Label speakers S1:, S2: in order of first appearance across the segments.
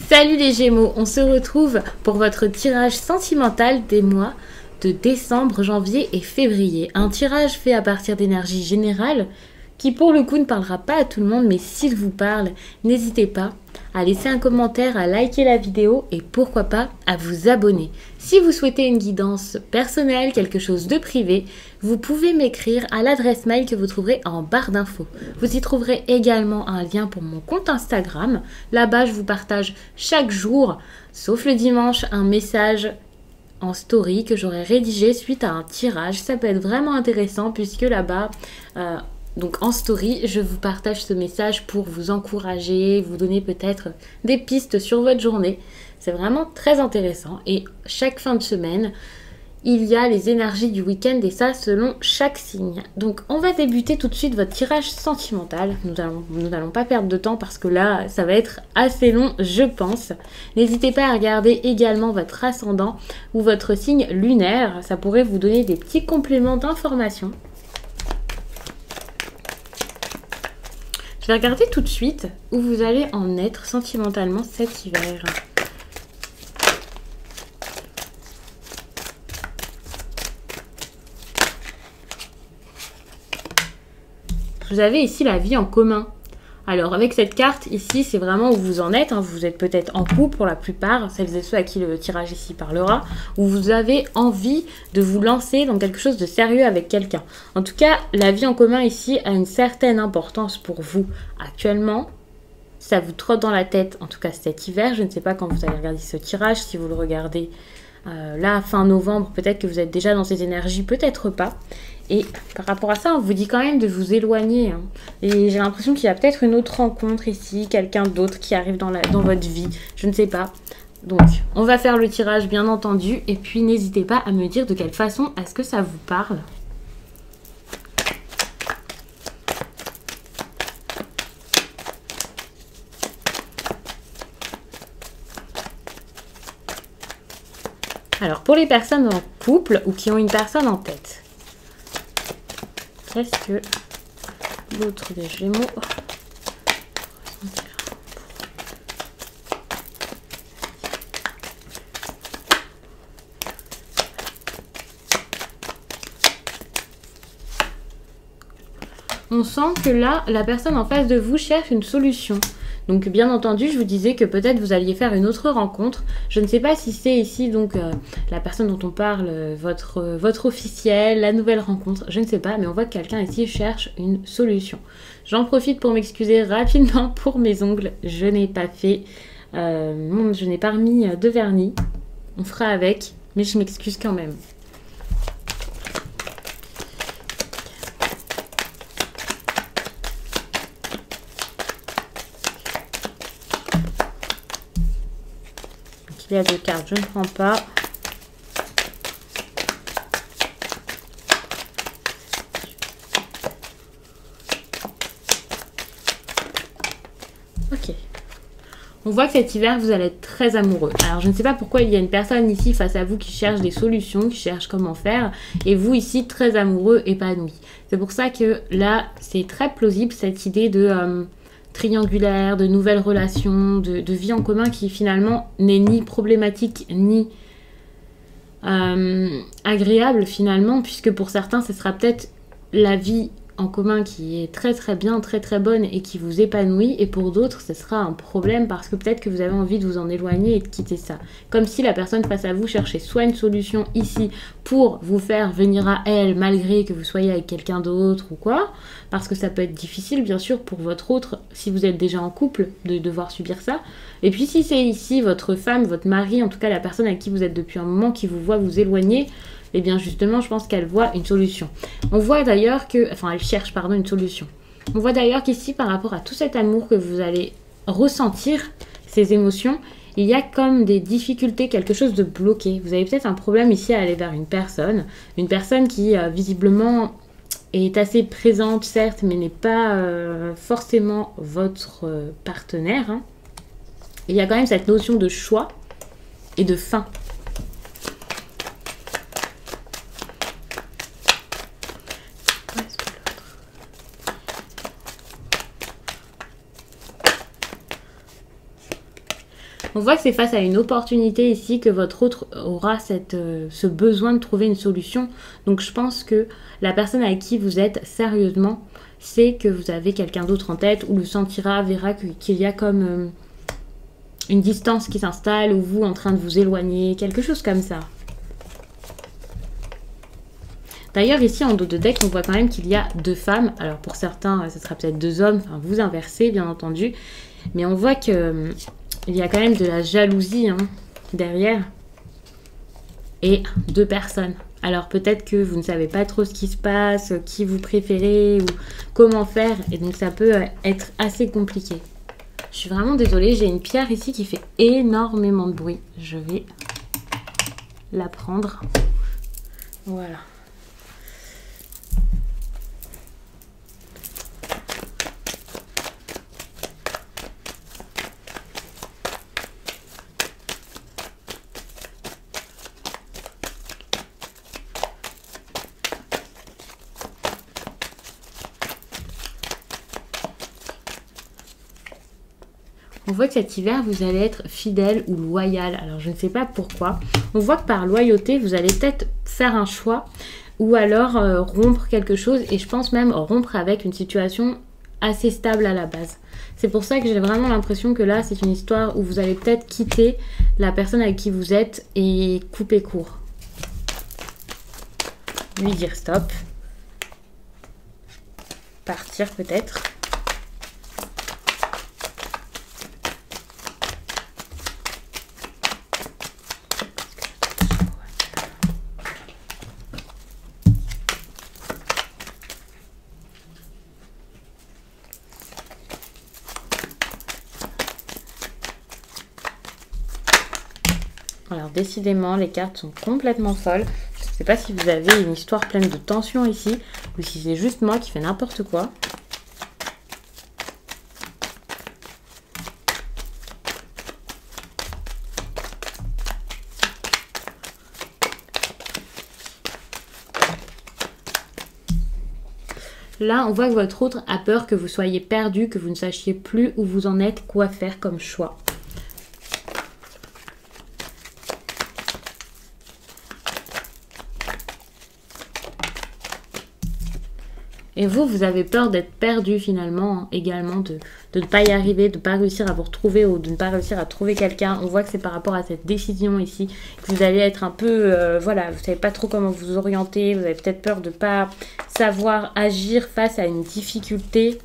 S1: Salut les Gémeaux, on se retrouve pour votre tirage sentimental des mois de décembre, janvier et février. Un tirage fait à partir d'énergie générale qui pour le coup ne parlera pas à tout le monde, mais s'il vous parle, n'hésitez pas à laisser un commentaire, à liker la vidéo et pourquoi pas à vous abonner. Si vous souhaitez une guidance personnelle, quelque chose de privé, vous pouvez m'écrire à l'adresse mail que vous trouverez en barre d'infos. Vous y trouverez également un lien pour mon compte Instagram. Là-bas, je vous partage chaque jour, sauf le dimanche, un message en story que j'aurai rédigé suite à un tirage. Ça peut être vraiment intéressant puisque là-bas... donc en story, je vous partage ce message pour vous encourager, vous donner peut-être des pistes sur votre journée. C'est vraiment très intéressant et chaque fin de semaine, il y a les énergies du week-end et ça selon chaque signe. Donc on va débuter tout de suite votre tirage sentimental. Nous n'allons pas perdre de temps parce que là, ça va être assez long, je pense. N'hésitez pas à regarder également votre ascendant ou votre signe lunaire. Ça pourrait vous donner des petits compléments d'information. Je vais regarder tout de suite où vous allez en être sentimentalement cet hiver. Vous avez ici la vie en commun. Alors avec cette carte ici, c'est vraiment où vous en êtes. Vous êtes peut-être en couple pour la plupart, celles et ceux à qui le tirage ici parlera, où vous avez envie de vous lancer dans quelque chose de sérieux avec quelqu'un. En tout cas, la vie en commun ici a une certaine importance pour vous actuellement. Ça vous trotte dans la tête, en tout cas cet hiver. Je ne sais pas quand vous allez regarder ce tirage, si vous le regardez là, fin novembre, peut-être que vous êtes déjà dans ces énergies, peut-être pas. Et par rapport à ça, on vous dit quand même de vous éloigner. Et j'ai l'impression qu'il y a peut-être une autre rencontre ici, quelqu'un d'autre qui arrive dans votre vie. Je ne sais pas. Donc, on va faire le tirage, bien entendu. Et puis, n'hésitez pas à me dire de quelle façon est-ce que ça vous parle. Alors, pour les personnes en couple ou qui ont une personne en tête, qu'est-ce que l'autre des Gémeaux on sent que là, la personne en face de vous cherche une solution. Donc bien entendu, je vous disais que peut-être vous alliez faire une autre rencontre. Je ne sais pas si c'est ici donc la personne dont on parle, votre officiel, la nouvelle rencontre. Je ne sais pas, mais on voit que quelqu'un ici cherche une solution. J'en profite pour m'excuser rapidement pour mes ongles. Je n'ai pas fait, je n'ai pas remis de vernis. On fera avec, mais je m'excuse quand même. Il y a deux cartes, je ne prends pas. Ok. On voit que cet hiver, vous allez être très amoureux. Alors, je ne sais pas pourquoi il y a une personne ici face à vous qui cherche des solutions, qui cherche comment faire. Et vous ici, très amoureux, épanoui. C'est pour ça que là, c'est très plausible cette idée de... triangulaire, de nouvelles relations, de vie en commun qui finalement n'est ni problématique ni agréable finalement, puisque pour certains ce sera peut-être la vie en commun qui est très très bien, très très bonne et qui vous épanouit, et pour d'autres ce sera un problème parce que peut-être que vous avez envie de vous en éloigner et de quitter ça. Comme si la personne face à vous cherchait soit une solution ici pour vous faire venir à elle malgré que vous soyez avec quelqu'un d'autre ou quoi, parce que ça peut être difficile bien sûr pour votre autre, si vous êtes déjà en couple, de devoir subir ça. Et puis si c'est ici votre femme, votre mari, en tout cas la personne avec qui vous êtes depuis un moment qui vous voit vous éloigner, et bien justement je pense qu'elle voit une solution. On voit d'ailleurs que, enfin elle cherche pardon une solution. On voit d'ailleurs qu'ici par rapport à tout cet amour que vous allez ressentir, ces émotions, il y a comme des difficultés, quelque chose de bloqué. Vous avez peut-être un problème ici à aller vers une personne qui visiblement est assez présente certes, mais n'est pas forcément votre partenaire. Hein. Il y a quand même cette notion de choix et de fin. On voit que c'est face à une opportunité ici que votre autre aura ce besoin de trouver une solution. Donc je pense que la personne avec qui vous êtes sérieusement sait que vous avez quelqu'un d'autre en tête ou le sentira, verra qu'il y a comme une distance qui s'installe ou vous en train de vous éloigner, quelque chose comme ça. D'ailleurs, ici, en dos de deck, on voit quand même qu'il y a 2 femmes. Alors, pour certains, ce sera peut-être 2 hommes. Enfin, vous inversez, bien entendu. Mais on voit qu'il y a quand même de la jalousie derrière. Et 2 personnes. Alors, peut-être que vous ne savez pas trop ce qui se passe, qui vous préférez ou comment faire. Et donc, ça peut être assez compliqué. Je suis vraiment désolée. J'ai une pierre ici qui fait énormément de bruit. Je vais la prendre. Voilà. On voit que cet hiver, vous allez être fidèle ou loyal. Alors, je ne sais pas pourquoi. On voit que par loyauté, vous allez peut-être faire un choix ou alors rompre quelque chose. Et je pense même rompre avec une situation assez stable à la base. C'est pour ça que j'ai vraiment l'impression que là, c'est une histoire où vous allez peut-être quitter la personne avec qui vous êtes et couper court. Lui dire stop. Partir peut-être. Alors décidément, les cartes sont complètement folles. Je ne sais pas si vous avez une histoire pleine de tension ici ou si c'est juste moi qui fais n'importe quoi. Là, on voit que votre autre a peur que vous soyez perdu, que vous ne sachiez plus où vous en êtes, quoi faire comme choix. Et vous, vous avez peur d'être perdu finalement, également, de ne pas y arriver, de ne pas réussir à vous retrouver ou de ne pas réussir à trouver quelqu'un. On voit que c'est par rapport à cette décision ici, que vous allez être un peu, voilà, vous ne savez pas trop comment vous orienter, vous avez peut-être peur de ne pas savoir agir face à une difficulté.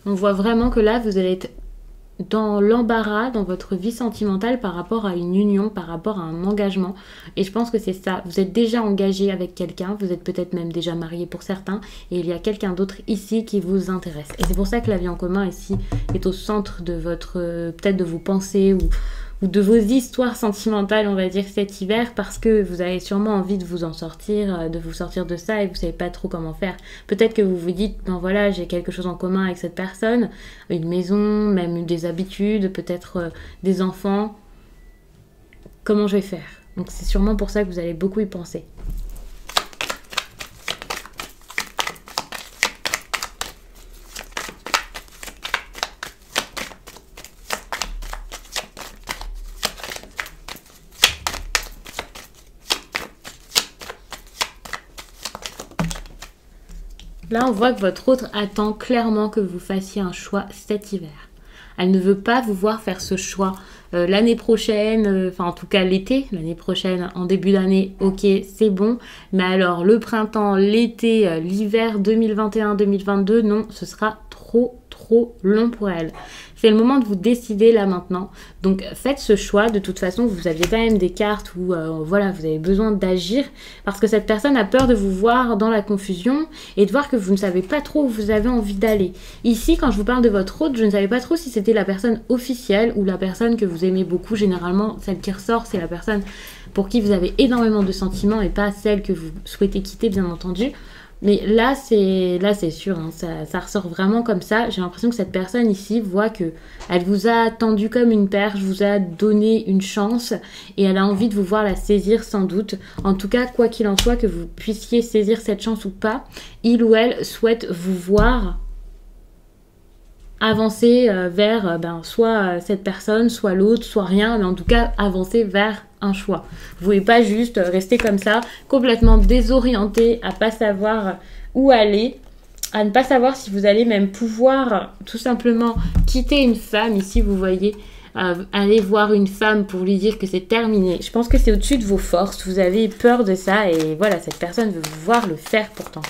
S1: On voit vraiment que là, vous allez être dans l'embarras dans votre vie sentimentale par rapport à une union, par rapport à un engagement. Et je pense que c'est ça. Vous êtes déjà engagé avec quelqu'un, vous êtes peut-être même déjà marié pour certains, et il y a quelqu'un d'autre ici qui vous intéresse. Et c'est pour ça que la vie en commun ici est au centre de votre, peut-être de vos pensées ou de vos histoires sentimentales, on va dire, cet hiver, parce que vous avez sûrement envie de vous en sortir, de vous sortir de ça et vous savez pas trop comment faire. Peut-être que vous vous dites, ben voilà, j'ai quelque chose en commun avec cette personne, une maison, même des habitudes, peut-être des enfants. Comment je vais faire? Donc c'est sûrement pour ça que vous allez beaucoup y penser. Là, on voit que votre autre attend clairement que vous fassiez un choix cet hiver. Elle ne veut pas vous voir faire ce choix l'année prochaine, enfin en tout cas l'été, l'année prochaine, en début d'année, ok, c'est bon. Mais alors le printemps, l'été, l'hiver 2021-2022, non, ce sera trop long pour elle. C'est le moment de vous décider là maintenant. Donc faites ce choix. De toute façon, vous aviez quand même des cartes où voilà, vous avez besoin d'agir parce que cette personne a peur de vous voir dans la confusion et de voir que vous ne savez pas trop où vous avez envie d'aller. Ici, quand je vous parle de votre autre, je ne savais pas trop si c'était la personne officielle ou la personne que vous aimez beaucoup. Généralement, celle qui ressort, c'est la personne pour qui vous avez énormément de sentiments et pas celle que vous souhaitez quitter, bien entendu. Mais là, c'est sûr, hein, ça ressort vraiment comme ça. J'ai l'impression que cette personne ici voit que elle vous a tendu comme une perche, vous a donné une chance et elle a envie de vous voir la saisir sans doute. En tout cas, quoi qu'il en soit, que vous puissiez saisir cette chance ou pas, il ou elle souhaite vous voir avancer vers soit cette personne, soit l'autre, soit rien, mais en tout cas avancer vers un choix. Vous pouvez pas juste rester comme ça, complètement désorienté, à pas savoir où aller, à ne pas savoir si vous allez même pouvoir tout simplement quitter une femme. Ici, vous voyez, aller voir une femme pour lui dire que c'est terminé. Je pense que c'est au-dessus de vos forces. Vous avez peur de ça et voilà, cette personne veut vous voir le faire pourtant.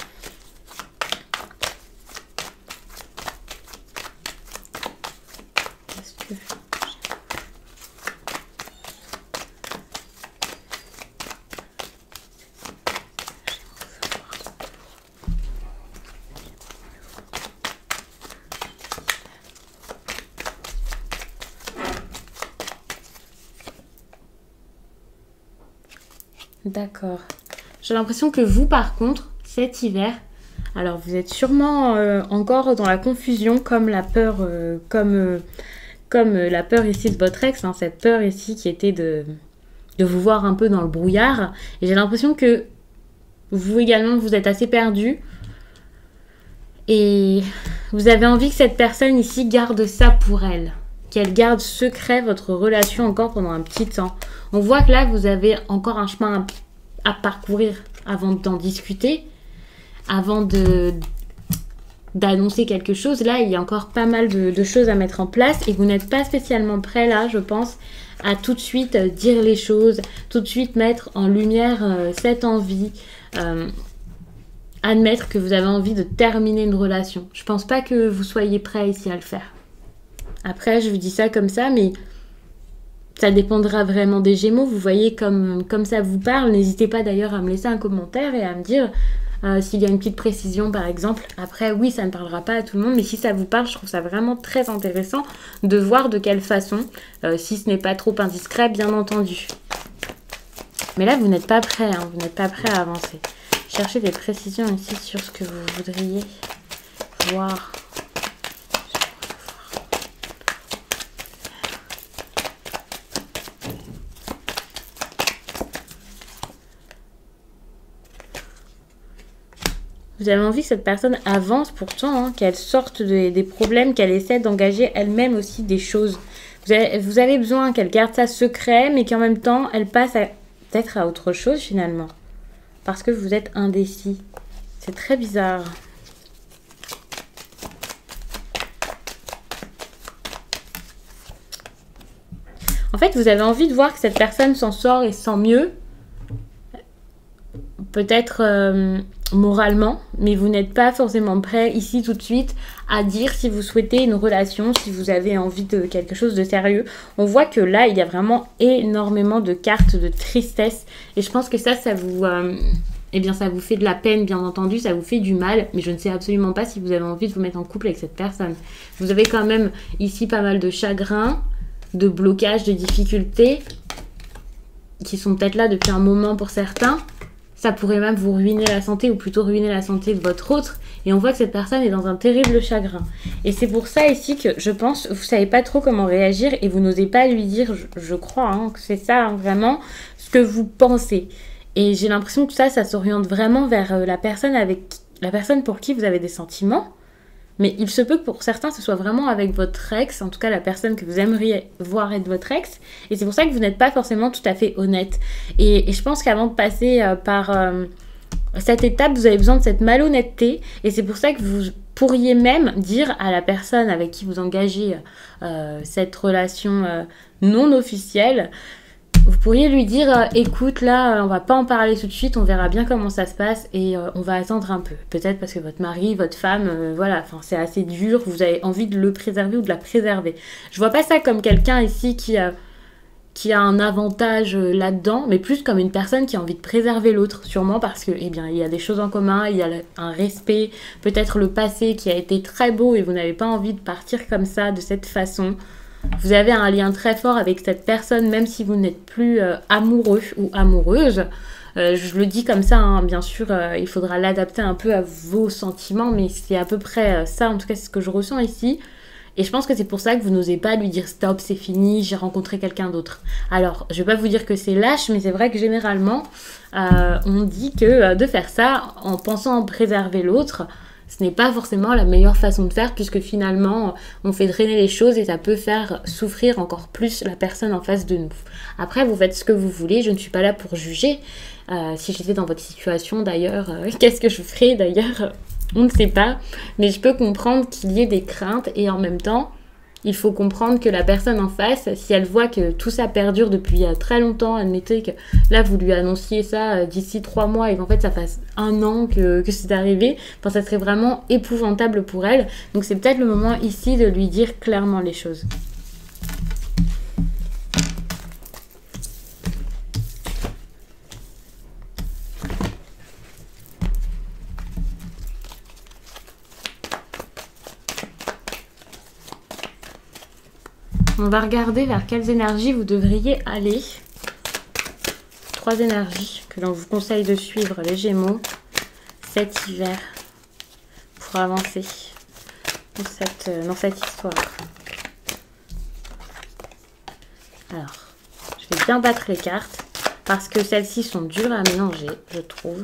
S1: D'accord. J'ai l'impression que vous, par contre, cet hiver, alors vous êtes sûrement encore dans la confusion, comme la peur, comme la peur ici de votre ex, hein, cette peur ici qui était de vous voir un peu dans le brouillard. Et j'ai l'impression que vous également, vous êtes assez perdu. Et vous avez envie que cette personne ici garde ça pour elle. Qu'elle garde secret votre relation encore pendant un petit temps. On voit que là, vous avez encore un chemin à parcourir avant d'en discuter, avant d'annoncer quelque chose. Là, il y a encore pas mal de choses à mettre en place et vous n'êtes pas spécialement prêt là, je pense, à tout de suite dire les choses, tout de suite mettre en lumière cette envie, admettre que vous avez envie de terminer une relation. Je pense pas que vous soyez prêt ici à le faire. Après, je vous dis ça comme ça, mais ça dépendra vraiment des Gémeaux. Vous voyez comme ça vous parle. N'hésitez pas d'ailleurs à me laisser un commentaire et à me dire s'il y a une petite précision par exemple. Après, oui, ça ne parlera pas à tout le monde, mais si ça vous parle, je trouve ça vraiment très intéressant de voir de quelle façon, si ce n'est pas trop indiscret, bien entendu. Mais là, vous n'êtes pas prêt, hein, vous n'êtes pas prêt à avancer. Cherchez des précisions ici sur ce que vous voudriez voir. Vous avez envie que cette personne avance pourtant, hein, qu'elle sorte des problèmes, qu'elle essaie d'engager elle-même aussi des choses. Vous avez besoin qu'elle garde ça secret, mais qu'en même temps, elle passe peut-être à autre chose finalement. Parce que vous êtes indécis. C'est très bizarre. En fait, vous avez envie de voir que cette personne s'en sort et sent mieux. Peut-être moralement, mais vous n'êtes pas forcément prêt ici tout de suite à dire si vous souhaitez une relation, si vous avez envie de quelque chose de sérieux. On voit que là, il y a vraiment énormément de cartes de tristesse et je pense que ça vous... eh bien, ça vous fait de la peine, bien entendu, ça vous fait du mal, mais je ne sais absolument pas si vous avez envie de vous mettre en couple avec cette personne. Vous avez quand même ici pas mal de chagrin, de blocage, de difficultés, qui sont peut-être là depuis un moment pour certains. Ça pourrait même vous ruiner la santé, ou plutôt ruiner la santé de votre autre. Et on voit que cette personne est dans un terrible chagrin. Et c'est pour ça ici que je pense, vous savez pas trop comment réagir et vous n'osez pas lui dire, je crois, hein, que c'est ça, hein, vraiment, ce que vous pensez. Et j'ai l'impression que ça s'oriente vraiment vers la personne pour qui vous avez des sentiments. Mais il se peut que pour certains, ce soit vraiment avec votre ex, en tout cas la personne que vous aimeriez voir être votre ex. Et c'est pour ça que vous n'êtes pas forcément tout à fait honnête. Et je pense qu'avant de passer par cette étape, vous avez besoin de cette malhonnêteté. Et c'est pour ça que vous pourriez même dire à la personne avec qui vous engagez cette relation non officielle, vous pourriez lui dire écoute, là, on va pas en parler tout de suite, on verra bien comment ça se passe et on va attendre un peu. Peut-être parce que votre mari, votre femme, voilà, enfin c'est assez dur, vous avez envie de le préserver ou de la préserver. Je vois pas ça comme quelqu'un ici qui a un avantage là-dedans, mais plus comme une personne qui a envie de préserver l'autre, sûrement parce que, eh bien, il y a des choses en commun, il y a un respect, peut-être le passé qui a été très beau et vous n'avez pas envie de partir comme ça, de cette façon. Vous avez un lien très fort avec cette personne, même si vous n'êtes plus amoureux ou amoureuse. Je le dis comme ça, hein, bien sûr, il faudra l'adapter un peu à vos sentiments, mais c'est à peu près ça, en tout cas, c'est ce que je ressens ici. Et je pense que c'est pour ça que vous n'osez pas lui dire stop, c'est fini, j'ai rencontré quelqu'un d'autre. Alors, je vais pas vous dire que c'est lâche, mais c'est vrai que généralement, on dit que de faire ça en pensant préserver l'autre, ce n'est pas forcément la meilleure façon de faire, puisque finalement, on fait drainer les choses et ça peut faire souffrir encore plus la personne en face de nous. Après, vous faites ce que vous voulez, je ne suis pas là pour juger. Si j'étais dans votre situation d'ailleurs, qu'est-ce que je ferais d'ailleurs? On ne sait pas, mais je peux comprendre qu'il y ait des craintes et en même temps, il faut comprendre que la personne en face, si elle voit que tout ça perdure depuis très longtemps, admettez que là vous lui annonciez ça d'ici 3 mois et qu'en fait ça fasse 1 an que c'est arrivé, enfin ça serait vraiment épouvantable pour elle. Donc c'est peut-être le moment ici de lui dire clairement les choses. On va regarder vers quelles énergies vous devriez aller. 3 énergies que l'on vous conseille de suivre, les Gémeaux, cet hiver, pour avancer dans cette histoire. Alors, je vais bien battre les cartes, parce que celles-ci sont dures à mélanger, je trouve.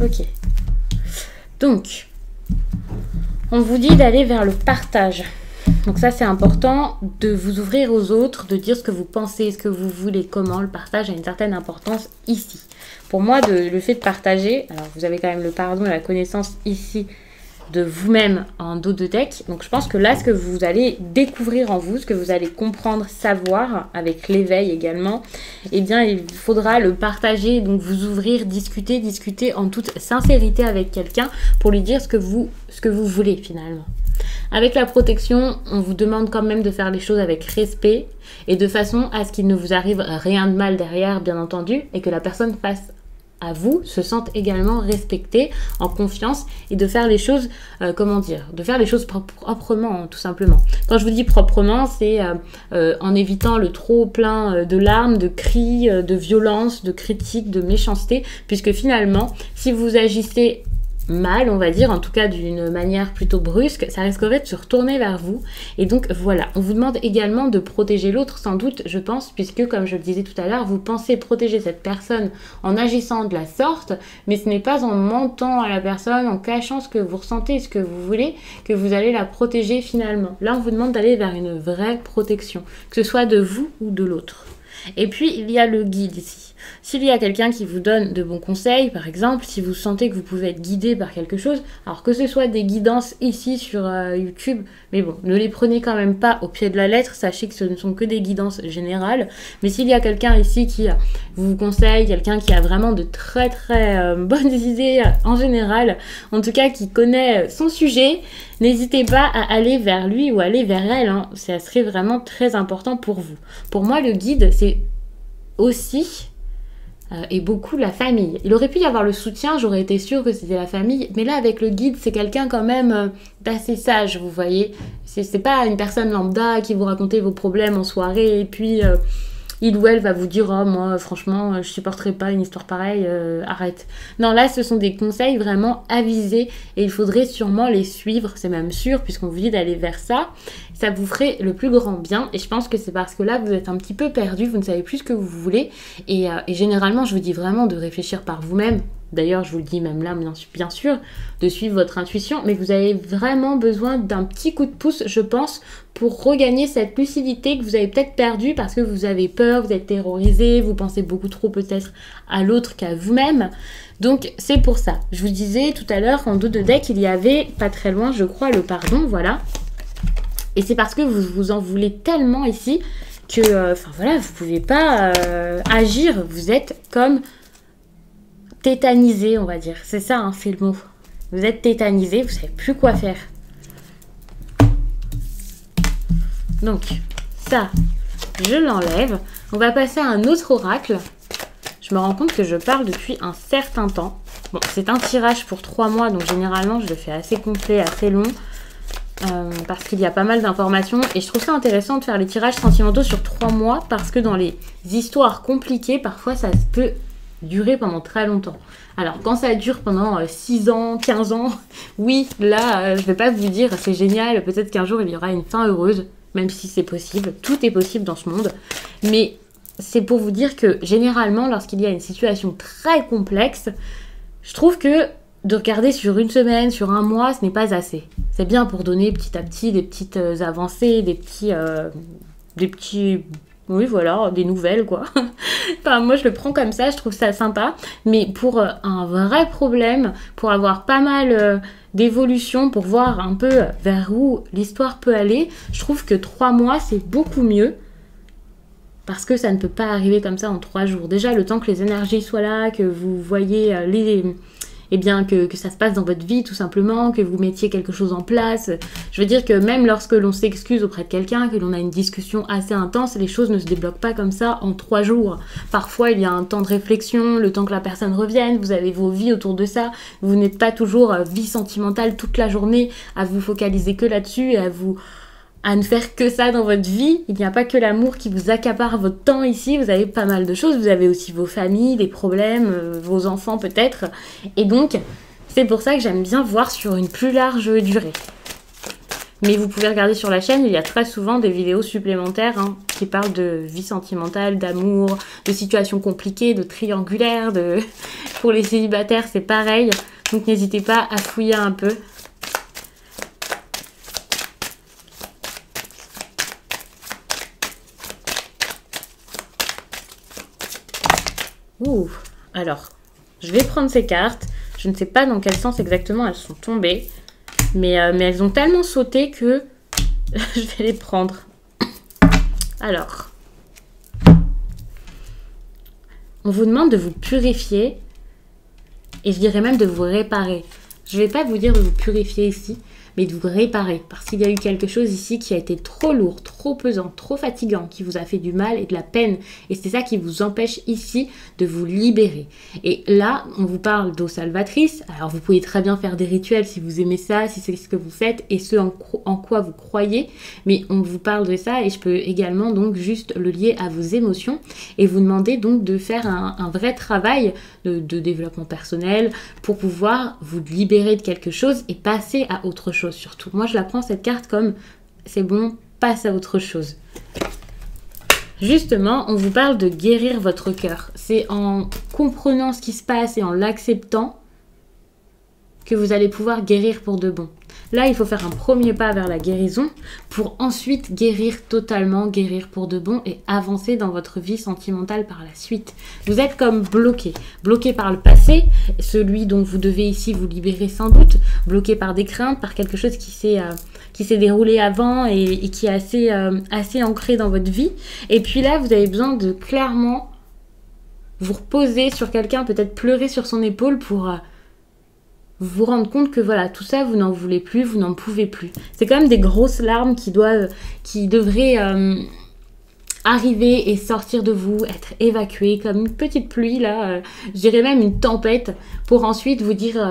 S1: Ok. Donc, on vous dit d'aller vers le partage. Donc ça, c'est important de vous ouvrir aux autres, de dire ce que vous pensez, ce que vous voulez, comment. Le partage a une certaine importance ici. Pour moi, le fait de partager, alors vous avez quand même le pardon et la connaissance ici de vous-même en dos de deck. Donc je pense que là, ce que vous allez découvrir en vous, ce que vous allez comprendre, savoir, avec l'éveil également, eh bien il faudra le partager, donc vous ouvrir, discuter en toute sincérité avec quelqu'un pour lui dire ce que vous voulez finalement. Avec la protection, on vous demande quand même de faire les choses avec respect et de façon à ce qu'il ne vous arrive rien de mal derrière, bien entendu, et que la personne fasse à vous, se sentent également respectés, en confiance, et de faire les choses, de faire les choses proprement, tout simplement. Quand je vous dis proprement, c'est en évitant le trop plein de larmes, de cris, de violence, de critiques, de méchanceté, puisque finalement, si vous agissez mal, on va dire, en tout cas d'une manière plutôt brusque, ça risquerait de se retourner vers vous. Et donc voilà, on vous demande également de protéger l'autre, sans doute, je pense, puisque comme je le disais tout à l'heure, vous pensez protéger cette personne en agissant de la sorte, mais ce n'est pas en mentant à la personne, en cachant ce que vous ressentez, ce que vous voulez, que vous allez la protéger finalement. Là, on vous demande d'aller vers une vraie protection, que ce soit de vous ou de l'autre. Et puis, il y a le guide ici. S'il y a quelqu'un qui vous donne de bons conseils, par exemple, si vous sentez que vous pouvez être guidé par quelque chose, alors que ce soit des guidances ici sur YouTube, mais bon, ne les prenez quand même pas au pied de la lettre, sachez que ce ne sont que des guidances générales, mais s'il y a quelqu'un ici qui vous conseille, quelqu'un qui a vraiment de très très bonnes idées en général, en tout cas qui connaît son sujet, n'hésitez pas à aller vers lui ou aller vers elle, hein. Ça serait vraiment très important pour vous. Pour moi, le guide, c'est aussi et beaucoup la famille. Il aurait pu y avoir le soutien, j'aurais été sûre que c'était la famille, mais là avec le guide, c'est quelqu'un quand même d'assez sage, vous voyez. C'est pas une personne lambda qui vous raconte vos problèmes en soirée et puis il ou elle va vous dire « Oh, moi, franchement, je supporterai pas une histoire pareille, arrête. » Non, là, ce sont des conseils vraiment avisés et il faudrait sûrement les suivre, c'est même sûr, puisqu'on vous dit d'aller vers ça. Ça vous ferait le plus grand bien et je pense que c'est parce que là, vous êtes un petit peu perdu, vous ne savez plus ce que vous voulez et généralement, je vous dis vraiment de réfléchir par vous-même. D'ailleurs, je vous le dis même là, bien sûr, de suivre votre intuition, mais vous avez vraiment besoin d'un petit coup de pouce, je pense, pour regagner cette lucidité que vous avez peut-être perdue parce que vous avez peur, vous êtes terrorisé, vous pensez beaucoup trop peut-être à l'autre qu'à vous-même. Donc, c'est pour ça. Je vous disais tout à l'heure qu'en dos de deck, il y avait, pas très loin, je crois, le pardon, voilà. Et c'est parce que vous vous en voulez tellement ici que, enfin voilà, vous pouvez pas agir. Vous êtes comme tétanisé, on va dire. C'est ça, hein, c'est le mot. Vous êtes tétanisé, vous savez plus quoi faire. Donc, ça, je l'enlève. On va passer à un autre oracle. Je me rends compte que je parle depuis un certain temps. Bon, c'est un tirage pour 3 mois, donc généralement, je le fais assez complet, assez long. Parce qu'il y a pas mal d'informations. Et je trouve ça intéressant de faire les tirages sentimentaux sur 3 mois, parce que dans les histoires compliquées, parfois, ça peut durer pendant très longtemps. Alors, quand ça dure pendant 6 ans, 15 ans, oui, là, je vais pas vous dire, c'est génial, peut-être qu'un jour, il y aura une fin heureuse. Même si c'est possible, tout est possible dans ce monde. Mais c'est pour vous dire que généralement, lorsqu'il y a une situation très complexe, je trouve que de regarder sur une semaine, sur un mois, ce n'est pas assez. C'est bien pour donner petit à petit des petites avancées, des petits... Oui, voilà, des nouvelles, quoi. Enfin, moi, je le prends comme ça, je trouve ça sympa. Mais pour un vrai problème, pour avoir pas mal d'évolution, pour voir un peu vers où l'histoire peut aller, je trouve que 3 mois, c'est beaucoup mieux. Parce que ça ne peut pas arriver comme ça en 3 jours. Déjà, le temps que les énergies soient là, que vous voyez eh bien, que ça se passe dans votre vie, tout simplement, que vous mettiez quelque chose en place. Je veux dire que même lorsque l'on s'excuse auprès de quelqu'un, que l'on a une discussion assez intense, les choses ne se débloquent pas comme ça en 3 jours. Parfois, il y a un temps de réflexion, le temps que la personne revienne, vous avez vos vies autour de ça. Vous n'êtes pas toujours vie sentimentale toute la journée, à vous focaliser que là-dessus et à ne faire que ça dans votre vie. Il n'y a pas que l'amour qui vous accapare votre temps ici, vous avez pas mal de choses, vous avez aussi vos familles, des problèmes, vos enfants peut-être, et donc c'est pour ça que j'aime bien voir sur une plus large durée. Mais vous pouvez regarder sur la chaîne, il y a très souvent des vidéos supplémentaires qui parlent de vie sentimentale, d'amour, de situations compliquées, de triangulaires, pour les célibataires c'est pareil, donc n'hésitez pas à fouiller un peu. Ouh, alors, je vais prendre ces cartes. Je ne sais pas dans quel sens exactement elles sont tombées. Mais elles ont tellement sauté que je vais les prendre. Alors, on vous demande de vous purifier. Et je dirais même de vous réparer. Je ne vais pas vous dire de vous purifier ici, mais de vous réparer. Parce qu'il y a eu quelque chose ici qui a été trop lourd, trop pesant, trop fatigant, qui vous a fait du mal et de la peine. Et c'est ça qui vous empêche ici de vous libérer. Et là, on vous parle d'eau salvatrice. Alors, vous pouvez très bien faire des rituels si vous aimez ça, si c'est ce que vous faites et ce en quoi vous croyez. Mais on vous parle de ça et je peux également donc juste le lier à vos émotions et vous demander donc de faire un vrai travail de développement personnel pour pouvoir vous libérer de quelque chose et passer à autre chose surtout. Moi, je la prends cette carte comme c'est bon, passe à autre chose. Justement, on vous parle de guérir votre cœur. C'est en comprenant ce qui se passe et en l'acceptant que vous allez pouvoir guérir pour de bon. Là, il faut faire un premier pas vers la guérison pour ensuite guérir totalement, guérir pour de bon et avancer dans votre vie sentimentale par la suite. Vous êtes comme bloqué par le passé, celui dont vous devez ici vous libérer sans doute, bloqué par des craintes, par quelque chose qui s'est déroulé avant et qui est assez ancré dans votre vie. Et puis là, vous avez besoin de clairement vous reposer sur quelqu'un, peut-être pleurer sur son épaule pour vous rendre compte que voilà, tout ça, vous n'en voulez plus, vous n'en pouvez plus. C'est quand même des grosses larmes qui devraient arriver et sortir de vous, être évacuées comme une petite pluie, là, je dirais même une tempête, pour ensuite vous dire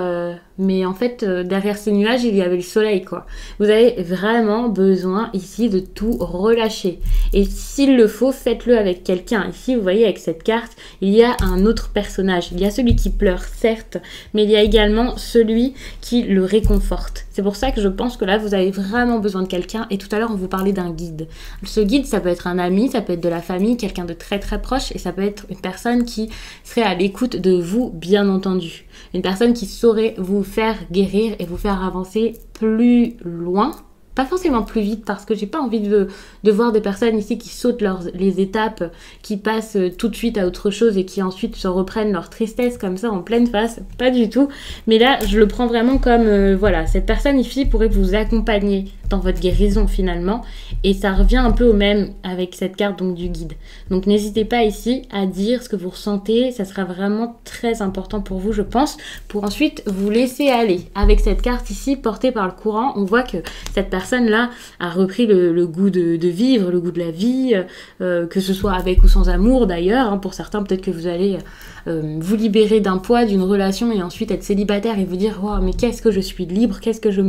S1: mais en fait, derrière ces nuages, il y avait le soleil, quoi. Vous avez vraiment besoin ici de tout relâcher. Et s'il le faut, faites-le avec quelqu'un. Ici, vous voyez, avec cette carte, il y a un autre personnage. Il y a celui qui pleure, certes, mais il y a également celui qui le réconforte. C'est pour ça que je pense que là, vous avez vraiment besoin de quelqu'un. Et tout à l'heure, on vous parlait d'un guide. Ce guide, ça peut être un ami, ça peut être de la famille, quelqu'un de très très proche, et ça peut être une personne qui serait à l'écoute de vous, bien entendu. Une personne qui saurait vous faire guérir et vous faire avancer plus loin pas forcément plus vite, parce que j'ai pas envie de voir des personnes ici qui sautent les étapes, qui passent tout de suite à autre chose et qui ensuite se reprennent leur tristesse comme ça en pleine face, pas du tout. Mais là, je le prends vraiment comme, voilà, cette personne ici pourrait vous accompagner dans votre guérison finalement, et ça revient un peu au même avec cette carte donc du guide. Donc n'hésitez pas ici à dire ce que vous ressentez, ça sera vraiment très important pour vous, je pense, pour ensuite vous laisser aller. Avec cette carte ici portée par le courant, on voit que cette personne-là a repris le goût de vivre, le goût de la vie, que ce soit avec ou sans amour d'ailleurs, hein. Pour certains, peut-être que vous allez vous libérer d'un poids, d'une relation et ensuite être célibataire et vous dire wow, mais qu'est-ce que je suis libre, qu'est-ce que je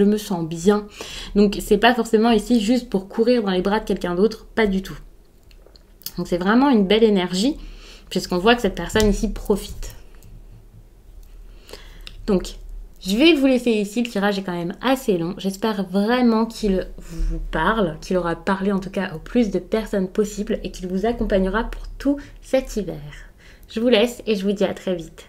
S1: me sens bien. Donc c'est pas forcément ici juste pour courir dans les bras de quelqu'un d'autre, pas du tout. Donc c'est vraiment une belle énergie puisqu'on voit que cette personne ici profite. Donc je vais vous laisser ici, le tirage est quand même assez long. J'espère vraiment qu'il vous parle, qu'il aura parlé en tout cas au plus de personnes possible et qu'il vous accompagnera pour tout cet hiver. Je vous laisse et je vous dis à très vite.